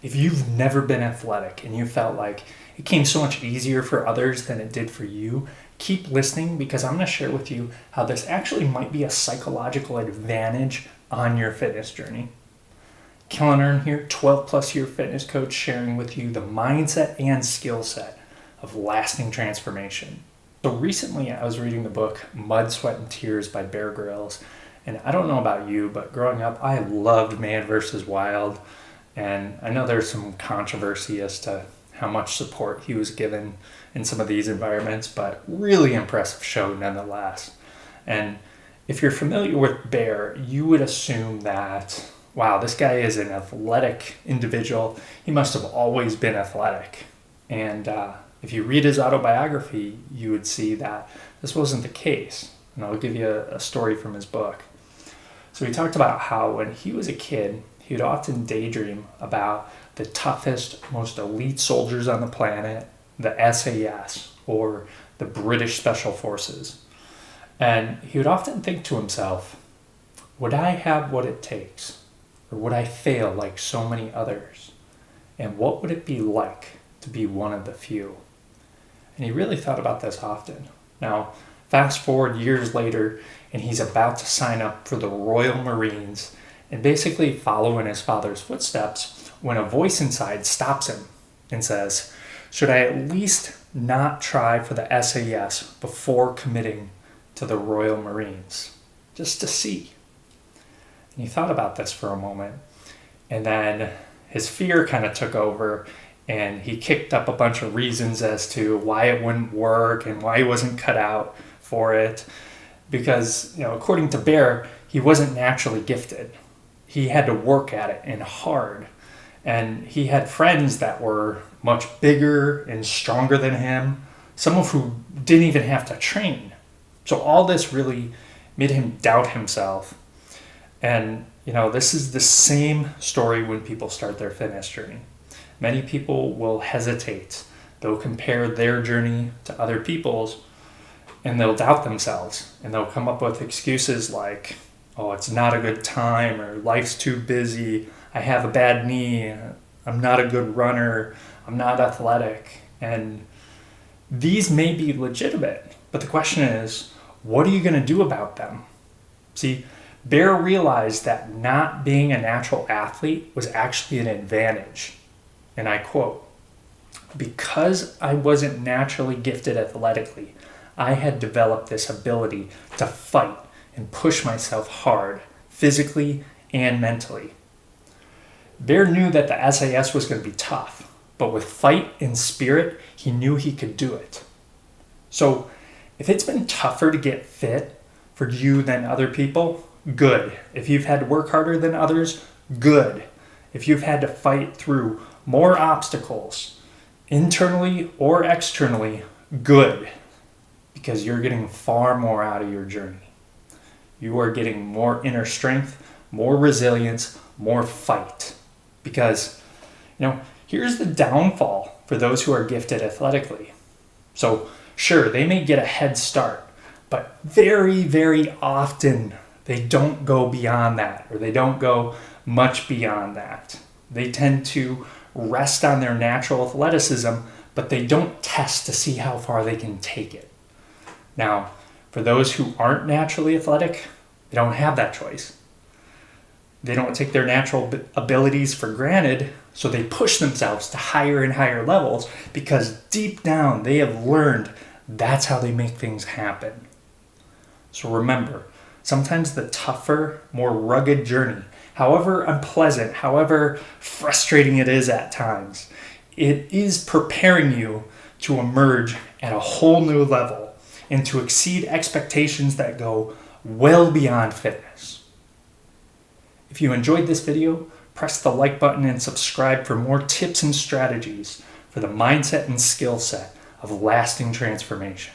If you've never been athletic and you felt like it came so much easier for others than it did for you, keep listening because I'm going to share with you how this actually might be a psychological advantage on your fitness journey. Kellen Earn here, 12 plus year fitness coach, sharing with you the mindset and skill set of lasting transformation. So recently I was reading the book Mud, Sweat, and Tears by Bear Grylls. And I don't know about you, but growing up, I loved Man vs. Wild. And I know there's some controversy as to how much support he was given in some of these environments, but really impressive show nonetheless. And if you're familiar with Bear, you would assume that, wow, this guy is an athletic individual. He must have always been athletic. And if you read his autobiography, you would see that this wasn't the case. And I'll give you a story from his book. So he talked about how when he was a kid, he would often daydream about the toughest, most elite soldiers on the planet, the SAS, or the British Special Forces. And he would often think to himself, would I have what it takes? Or would I fail like so many others? And what would it be like to be one of the few? And he really thought about this often. Now, fast forward years later, and he's about to sign up for the Royal Marines and basically follow in his father's footsteps when a voice inside stops him and says, should I at least not try for the SAS before committing to the Royal Marines? Just to see. And he thought about this for a moment, and then his fear kind of took over, and he kicked up a bunch of reasons as to why it wouldn't work and why he wasn't cut out for it. Because, according to Bear, he wasn't naturally gifted. He had to work at it and hard. And he had friends that were much bigger and stronger than him, some of whom didn't even have to train. So all this really made him doubt himself. And, this is the same story when people start their fitness journey. Many people will hesitate. They'll compare their journey to other people's, and they'll doubt themselves. And they'll come up with excuses like, oh, it's not a good time, or life's too busy, I have a bad knee, I'm not a good runner, I'm not athletic. And these may be legitimate, but the question is, what are you going to do about them? See, Bear realized that not being a natural athlete was actually an advantage. And I quote, because I wasn't naturally gifted athletically, I had developed this ability to fight and push myself hard, physically and mentally. Bear knew that the SAS was going to be tough, but with fight and spirit, he knew he could do it. So if it's been tougher to get fit for you than other people, good. If you've had to work harder than others, good. If you've had to fight through more obstacles, internally or externally, good. Because you're getting far more out of your journey. You are getting more inner strength, more resilience, more fight. Because, here's the downfall for those who are gifted athletically. So, sure, they may get a head start, but very, very often they don't go beyond that, or they don't go much beyond that. They tend to rest on their natural athleticism, but they don't test to see how far they can take it. Now, for those who aren't naturally athletic, they don't have that choice. They don't take their natural abilities for granted, so they push themselves to higher and higher levels because deep down they have learned that's how they make things happen. So remember, sometimes the tougher, more rugged journey, however unpleasant, however frustrating it is at times, it is preparing you to emerge at a whole new level and to exceed expectations that go well beyond fitness. If you enjoyed this video, press the like button and subscribe for more tips and strategies for the mindset and skill set of lasting transformation.